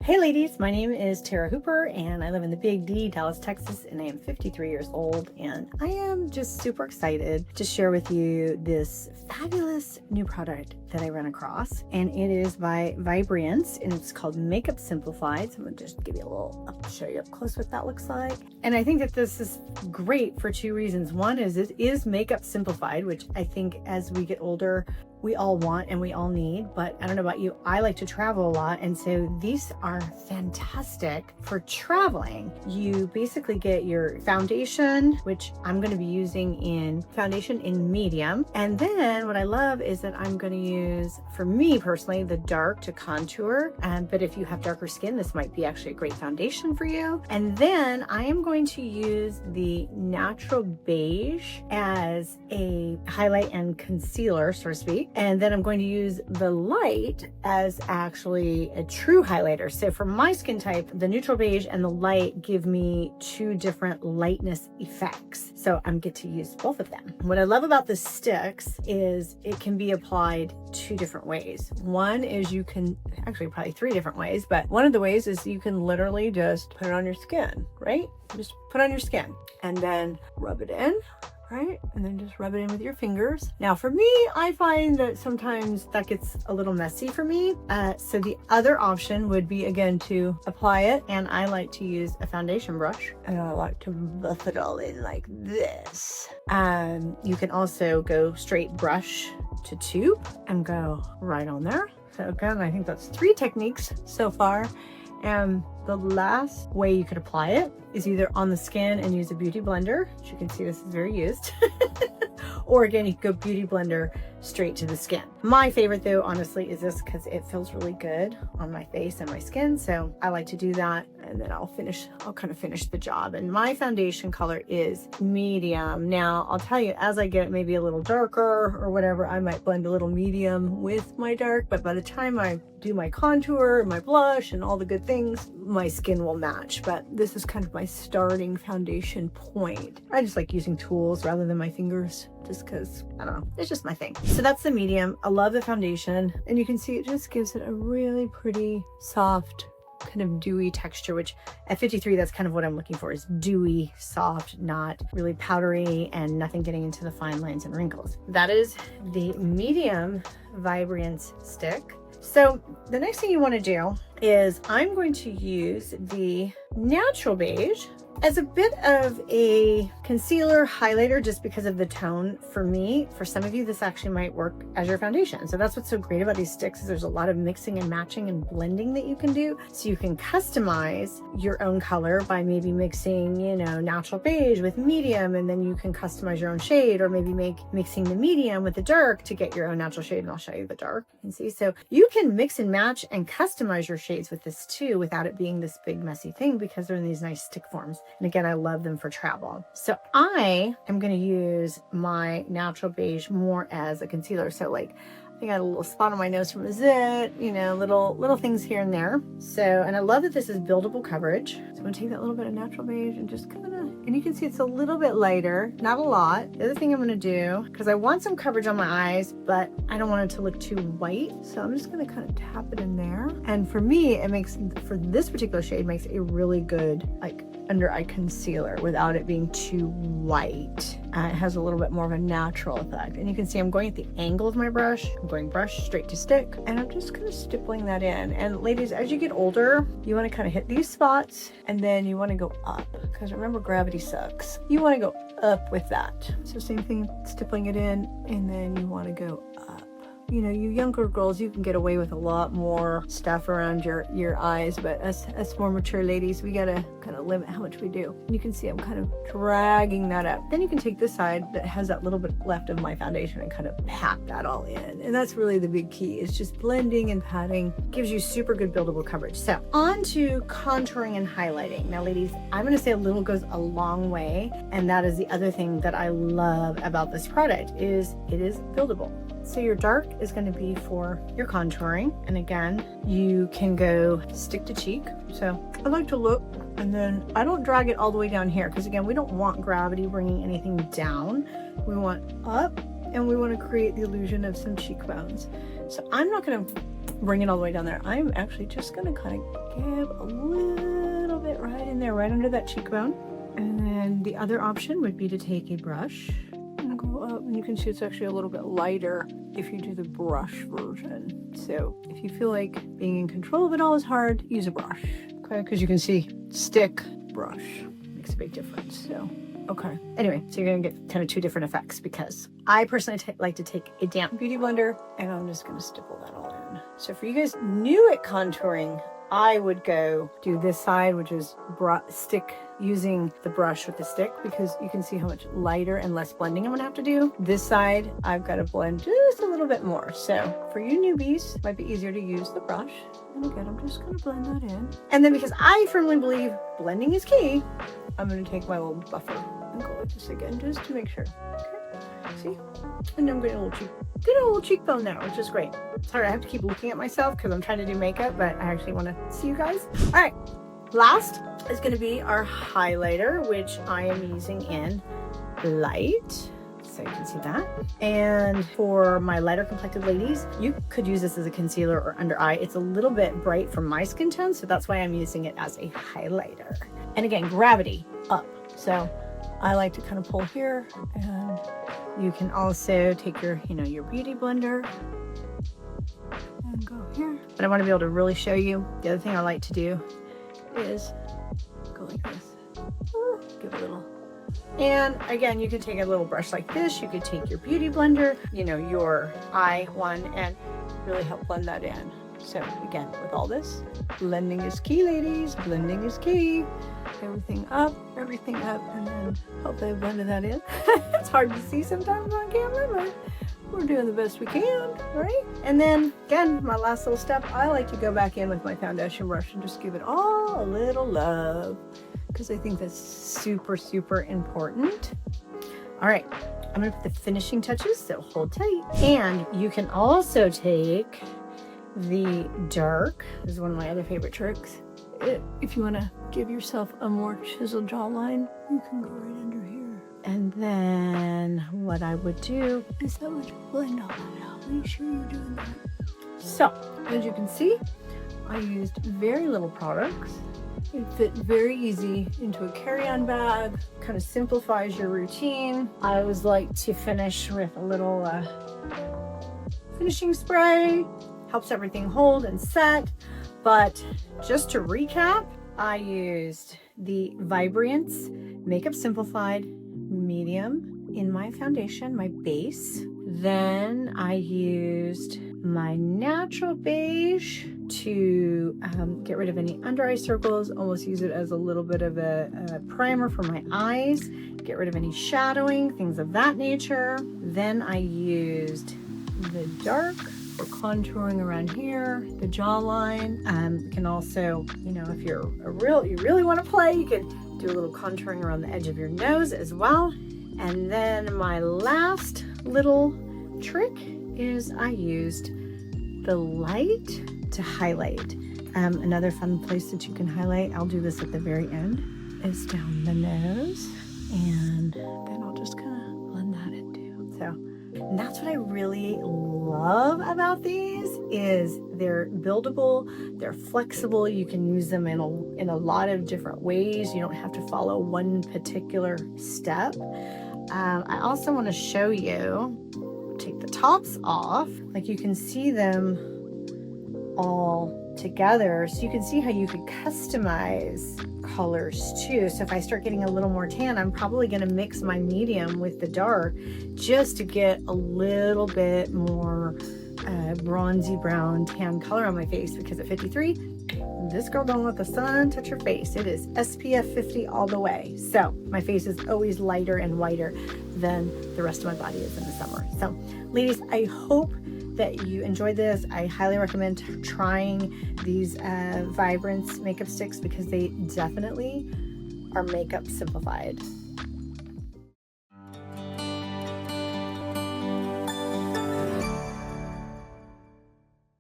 Hey ladies, my name is Tara Hooper and I live in the Big D, Dallas, Texas, and I am 53 years old, and I am just super excited to share with you this fabulous new product that I ran across, and it is by Vibriance and it's called Makeup Simplified. So I'm gonna just give you a little, I'll show you up close what that looks like. And I think that this is great for two reasons. One is it is makeup simplified, which I think as we get older, we all want and we all need, but I don't know about you, I like to travel a lot, and so these are fantastic for traveling. You basically get your foundation, which I'm going to be using in foundation in medium, and then what I love is that I'm going to use, for me personally, the dark to contour, but if you have darker skin, this might be actually a great foundation for you. And then I am going to use the natural beige as a highlight and concealer, so to speak. And then I'm going to use the light as actually a true highlighter. So for my skin type, the neutral beige and the light give me two different lightness effects. So I'm get to use both of them. What I love about the sticks is it can be applied two different ways. One is you can, actually probably three different ways, but one of the ways is you can literally just put it on your skin, right? Just put on your skin and then rub it in. Right? And then just rub it in with your fingers. Now for me, I find that sometimes that gets a little messy for me. So the other option would be, again, to apply it. And I like to use a foundation brush. And I like to buff it all in like this. You can also go straight brush to tube and go right on there. So again, I think that's three techniques so far. And the last way you could apply it is either on the skin and use a beauty blender, which you can see this is very used, or again, you could go beauty blender straight to the skin. My favorite though, honestly, is this because it feels really good on my face and my skin. So I like to do that, and then I'll kind of finish the job. And my foundation color is medium. Now I'll tell you, as I get maybe a little darker or whatever, I might blend a little medium with my dark, but by the time I do my contour, my blush, and all the good things, my skin will match. But this is kind of my starting foundation point. I just like using tools rather than my fingers, just because, I don't know, it's just my thing. So that's the medium. I love the foundation, and you can see it just gives it a really pretty soft kind of dewy texture, which at 53, that's kind of what I'm looking for, is dewy, soft, not really powdery, and nothing getting into the fine lines and wrinkles. That is the medium Vibriance stick. So the next thing you want to do is I'm going to use the natural beige as a bit of a concealer highlighter, just because of the tone. For me, for some of you, this actually might work as your foundation. So that's what's so great about these sticks, is there's a lot of mixing and matching and blending that you can do. So you can customize your own color by maybe mixing, you know, natural beige with medium, and then you can customize your own shade, or maybe mixing the medium with the dark to get your own natural shade. And I'll show you the dark. You can see, so you can mix and match and customize your shades with this too, without it being this big messy thing, because they're in these nice stick forms. And again, I love them for travel. So I am going to use my natural beige more as a concealer. So like, I got a little spot on my nose from a zit, you know, little things here and there. So, and I love that this is buildable coverage. So I'm gonna take that little bit of natural beige and just kind of, and you can see it's a little bit lighter, not a lot. The other thing I'm gonna do, because I want some coverage on my eyes, but I don't want it to look too white. So I'm just gonna kind of tap it in there. And for me, it makes, for this particular shade, makes a really good, like, under eye concealer without it being too white. It has a little bit more of a natural effect. And you can see I'm going at the angle of my brush. I'm going brush straight to stick, and I'm just kind of stippling that in. And ladies, as you get older, you want to kind of hit these spots, and then you want to go up, because remember, gravity sucks. You want to go up with that. So same thing, stippling it in, and then you want to go up. You know, you younger girls, you can get away with a lot more stuff around your eyes, but us more mature ladies, we gotta kind of limit how much we do. And you can see I'm kind of dragging that up. Then you can take this side that has that little bit left of my foundation and kind of pat that all in. And that's really the big key, is just blending and patting. Gives you super good buildable coverage. So on to contouring and highlighting. Now ladies, I'm gonna say a little goes a long way, and that is the other thing that I love about this product, is it is buildable. So your dark is going to be for your contouring, and again, you can go stick to cheek. So I like to look, and then I don't drag it all the way down here, because again, we don't want gravity bringing anything down. We want up, and we want to create the illusion of some cheekbones. So I'm not going to bring it all the way down there. I'm actually just gonna kind of give a little bit right in there, right under that cheekbone. And then the other option would be to take a brush and go up, and you can see it's actually a little bit lighter if you do the brush version. So if you feel like being in control of it all is hard, use a brush, okay? Because you can see stick, brush makes a big difference. So okay. Anyway, so you're gonna get kind of two different effects, because I personally like to take a damp beauty blender and I'm just gonna stipple that all in. So for you guys new at contouring, I would go do this side, which is stick, using the brush with the stick, because you can see how much lighter and less blending I'm gonna have to do. This side, I've got to blend just a little bit more. So for you newbies, it might be easier to use the brush. And again, I'm just gonna blend that in. And then because I firmly believe blending is key, I'm gonna take my little buffer and go like this again, just to make sure. Okay, see? And then I'm getting a little cheekbone now, which is great. Sorry, I have to keep looking at myself because I'm trying to do makeup, but I actually want to see you guys. All right, last is going to be our highlighter, which I am using in light, so you can see that. And for my lighter complected ladies, you could use this as a concealer or under eye. It's a little bit bright for my skin tone, so that's why I'm using it as a highlighter. And again, gravity up. So I like to kind of pull here, and you can also take your, your beauty blender and go here. But I want to be able to really show you. The other thing I like to do is go like this. Ooh, give a little. And again, you could take a little brush like this. You could take your beauty blender, your eye one, and really help blend that in. So again, with all this, blending is key, ladies. Blending is key. Everything up, and then hopefully I blended that in. It's hard to see sometimes on camera, but we're doing the best we can, right? And then again, my last little step, I like to go back in with my foundation brush and just give it all a little love, because I think that's super, super important. All right, I'm gonna put the finishing touches, so hold tight. And you can also take the dark. This is one of my other favorite tricks. If you want to give yourself a more chiseled jawline, you can go right under here. And then what I would do is I would blend all that out. Make sure you're doing that. So, as you can see, I used very little products. It fit very easy into a carry-on bag, kind of simplifies your routine. I always like to finish with a little finishing spray. Helps everything hold and set. But just to recap, I used the Vibriance Makeup Simplified medium in my foundation, my base. Then I used my natural beige to get rid of any under eye circles, almost use it as a little bit of a primer for my eyes, get rid of any shadowing, things of that nature. Then I used the dark for contouring around here, the jawline. You can also, if you really want to play, you can do a little contouring around the edge of your nose as well. And then my last little trick is I used the light to highlight. Another fun place that you can highlight, I'll do this at the very end, is down the nose. And then I'll just kind of blend that in too. So, and that's what I really love about these, is they're buildable, they're flexible, you can use them in a lot of different ways. You don't have to follow one particular step. I also want to show you, take the tops off, like you can see them all together, so you can see how you could customize colors too. So if I start getting a little more tan, I'm probably going to mix my medium with the dark just to get a little bit more bronzy brown tan color on my face, because at 53, this girl don't let the sun touch her face. It is SPF 50 all the way. So my face is always lighter and whiter than the rest of my body is in the summer. So ladies, I hope that you enjoyed this. I highly recommend trying these Vibriance makeup sticks, because they definitely are makeup simplified.